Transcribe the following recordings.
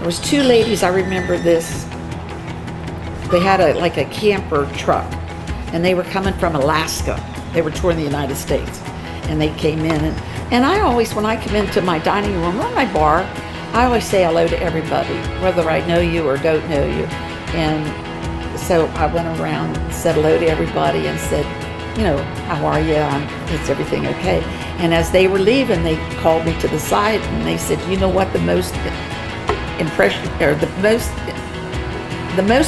There was two ladies, I remember this. They had like a camper truck, and they were coming from Alaska. They were touring the United States, and they came in. And I always, when I come into my dining room or my bar, I always say hello to everybody, whether I know you or don't know you. And so I went around, said hello to everybody, and said, you know, how are you? Is everything okay? And as they were leaving, they called me to the side, and they said, you know what, the most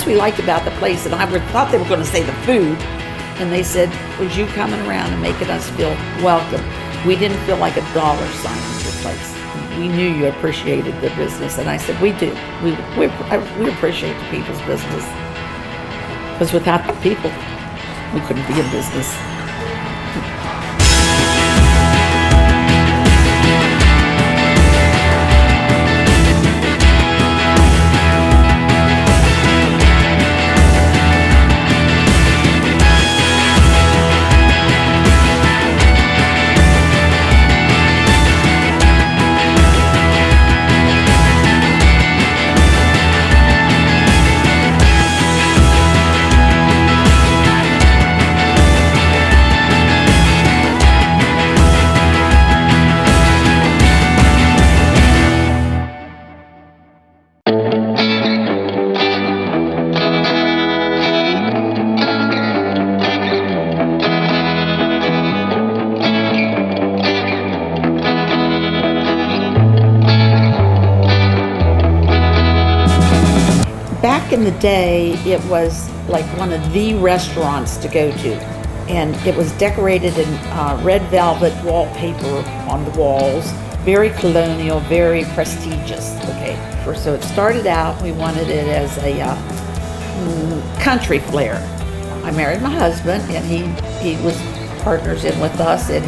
we liked about the place, and I thought they were going to say the food, and they said, was you coming around and making us feel welcome. We didn't feel like a dollar sign in your place. We knew you appreciated the business. And I said, we do. We appreciate the people's business. Because without the people, we couldn't be in business. Back in the day, it was like one of the restaurants to go to, and it was decorated in red velvet wallpaper on the walls, very colonial, very prestigious. Okay, so it started out, we wanted it as a country flair. I married my husband, and he was partners in with us, and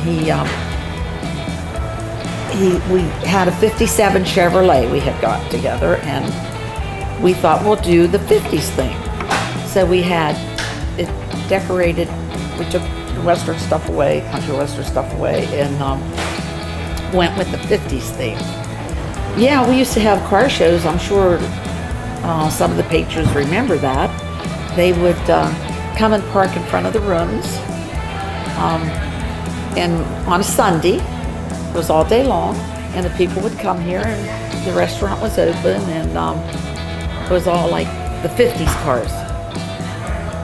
we had a '57 Chevrolet we had got together, and we thought we'll do the 50s thing. So we had it decorated, we took the Western stuff away, country Western stuff away, and went with the 50s theme. Yeah, we used to have car shows. I'm sure some of the patrons remember that. They would come and park in front of the rooms, and on a Sunday, it was all day long, and the people would come here, and the restaurant was open, and it was all like the 50s cars,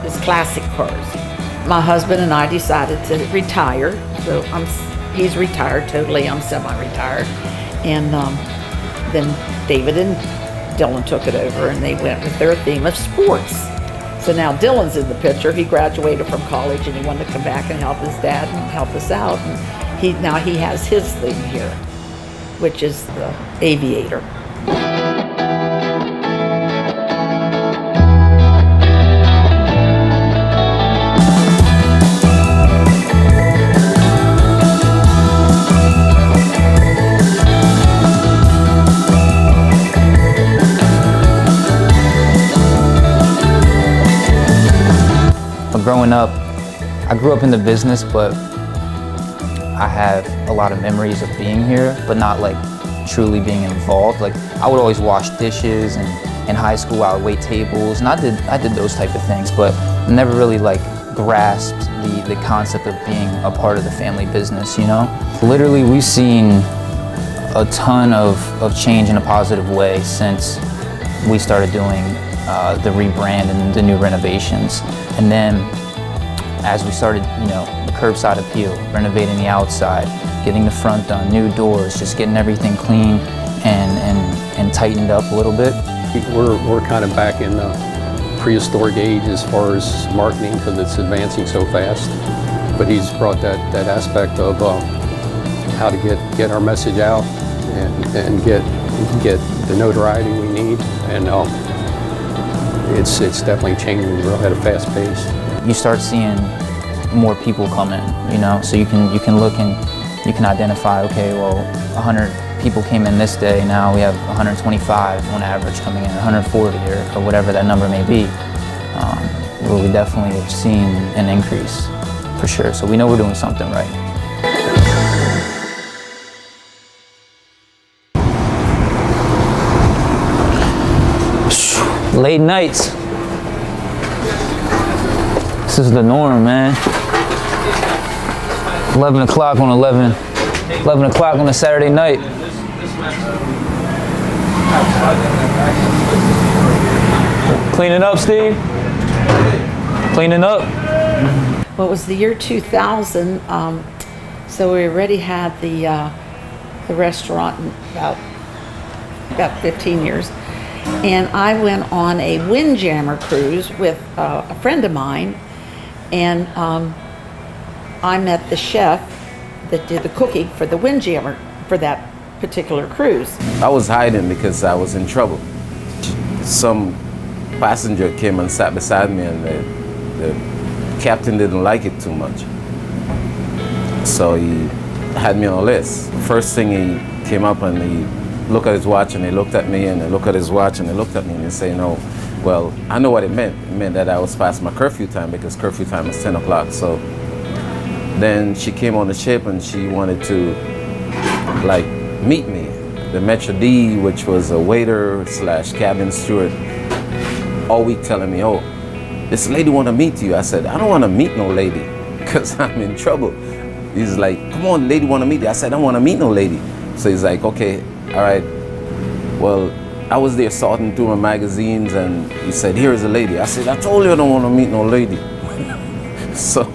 these classic cars. My husband and I decided to retire, so he's retired totally, I'm semi-retired. And then David and Dylan took it over, and they went with their theme of sports. So now Dylan's in the picture. He graduated from college, and he wanted to come back and help his dad and help us out. And now he has his theme here, which is the Aviator. Growing up, I grew up in the business, but I have a lot of memories of being here, but not like truly being involved. Like I would always wash dishes, and in high school I would wait tables, and I did those type of things, but never really like grasped the concept of being a part of the family business, you know? Literally, we've seen a ton of change in a positive way since we started doing the rebrand and the new renovations. And then as we started, you know, the curbside appeal, renovating the outside, getting the front done, new doors, just getting everything clean and tightened up a little bit. We're kind of back in the prehistoric age as far as marketing, because it's advancing so fast. But he's brought that aspect of how to get our message out and get the notoriety we need. And it's definitely changing real at a fast pace. You start seeing more people come in, you know, so you can look and you can identify, okay, well, 100 people came in this day, now we have 125 on average coming in, 140 or whatever that number may be. Well, we definitely have seen an increase, for sure, so we know we're doing something right. Late nights. This is the norm, man. 11 o'clock on 11 o'clock on a Saturday night. Cleaning up, Steve? Cleaning up? Well, it was the year 2000, so we already had the restaurant in about 15 years. And I went on a Windjammer cruise with a friend of mine, and I met the chef that did the cooking for the Windjammer for that particular cruise. I was hiding because I was in trouble. Some passenger came and sat beside me, and the captain didn't like it too much. So he had me on a list. First thing, he came up and he looked at his watch, and he looked at me, and he looked at his watch, and he looked at me, and he said, "No, well, I know what it meant. It meant that I was past my curfew time, because curfew time is 10 o'clock. So then she came on the ship, and she wanted to like meet me. The Metro D, which was a waiter / cabin steward, all week telling me, "Oh, this lady want to meet you." I said, "I don't want to meet no lady because I'm in trouble." He's like, "Come on, lady want to meet you." I said, "I don't want to meet no lady." So he's like, "Okay, all right." Well, I was there sorting through my magazines, and he said, "Here is a lady." I said, "I told you I don't want to meet no lady." So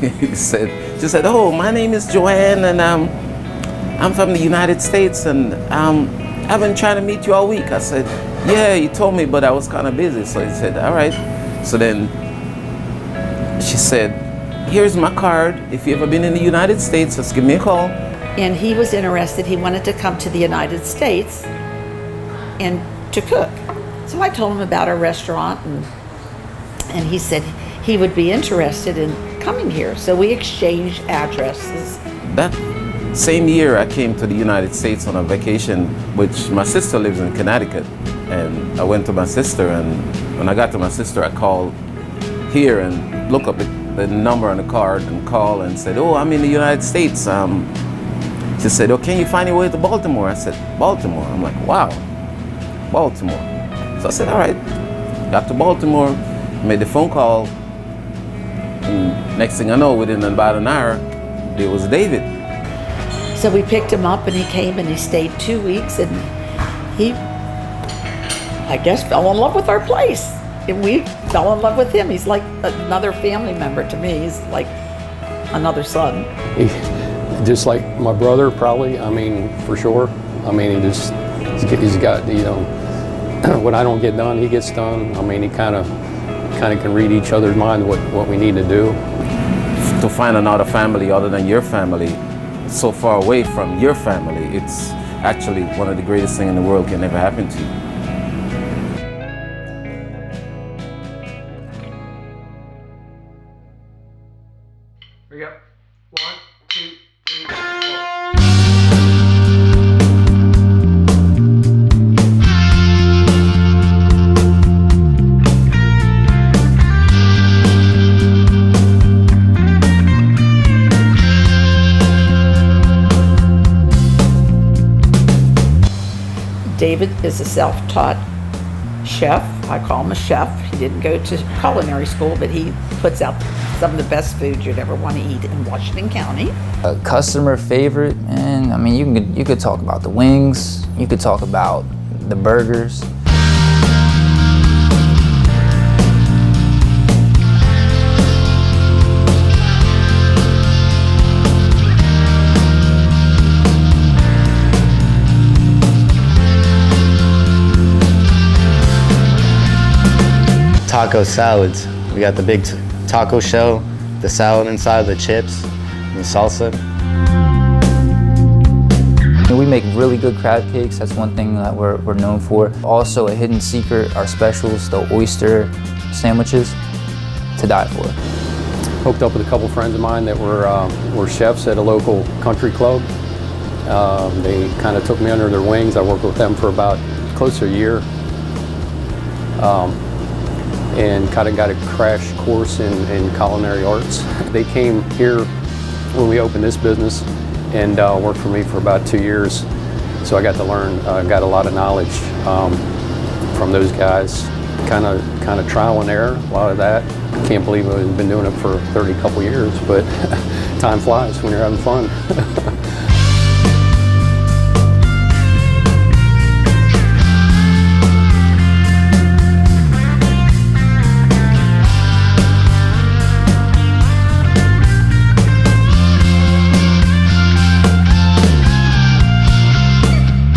she said, "Oh, my name is Joanne, and I'm from the United States, and I've been trying to meet you all week." I said, "Yeah, you told me, but I was kind of busy." So he said, "All right." So then she said, "Here's my card. If you ever been in the United States, just give me a call." And he was interested. He wanted to come to the United States and to cook. So I told him about our restaurant, and he said he would be interested in coming here. So we exchanged addresses. That same year, I came to the United States on a vacation, which my sister lives in Connecticut. And I went to my sister, and when I got to my sister, I called here and looked up the number on the card and called and said, "Oh, I'm in the United States." She said, "Oh, can you find your way to Baltimore?" I said, "Baltimore?" I'm like, "Wow, Baltimore." So I said, "All right." Got to Baltimore, made the phone call, and next thing I know, within about an hour, there was David. So we picked him up, and he came and he stayed 2 weeks, and he, I guess, fell in love with our place. And we fell in love with him. He's like another family member to me. He's like another son. Just like my brother, probably. I mean, for sure. I mean, he's got, you know, when I don't get done, he gets done. I mean, he kind of can read each other's mind what we need to do. To find another family other than your family, so far away from your family, it's actually one of the greatest things in the world can ever happen to you. Here we go. 1, 2, 3, 4. David is a self-taught chef. I call him a chef. He didn't go to culinary school, but he puts out some of the best food you'd ever want to eat in Washington County. A customer favorite, and I mean, you could talk about the wings, you could talk about the burgers. Taco salads. We got the big taco shell, the salad inside, the chips, and the salsa. And we make really good crab cakes. That's one thing that we're known for. Also, a hidden secret, our specials, the oyster sandwiches, to die for. Hooked up with a couple friends of mine that were chefs at a local country club. They kind of took me under their wings. I worked with them for about close to a year. And kind of got a crash course in culinary arts. They came here when we opened this business and worked for me for about 2 years. So I got to learn, got a lot of knowledge from those guys. kind of trial and error, a lot of that. Can't believe I've been doing it for 30 couple years, but time flies when you're having fun.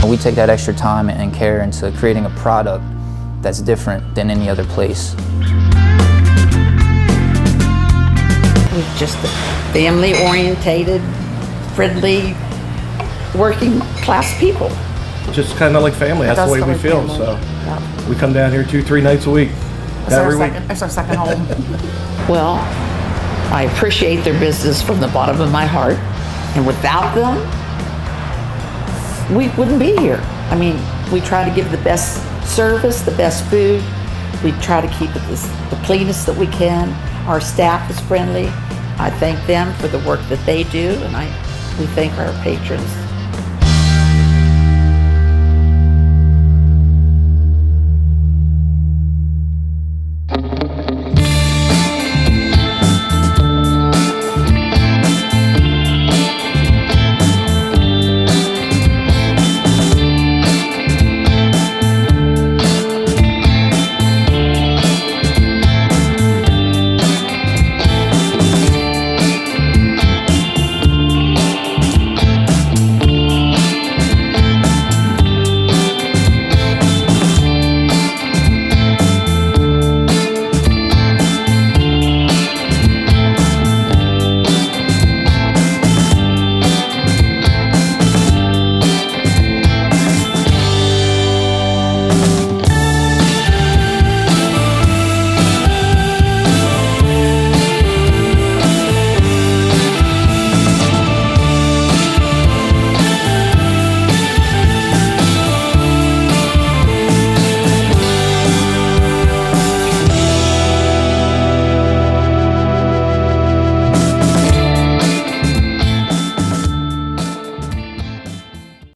We take that extra time and care into creating a product that's different than any other place. We're just family-orientated, friendly, working-class people. Just kind of like family. That's the way we feel. So Yeah. we come down here 2-3 nights a week. Every week. That's our second home. Well, I appreciate their business from the bottom of my heart, and without them, we wouldn't be here. I mean, we try to give the best service, the best food. We try to keep it the cleanest that we can. Our staff is friendly. I thank them for the work that they do, and we thank our patrons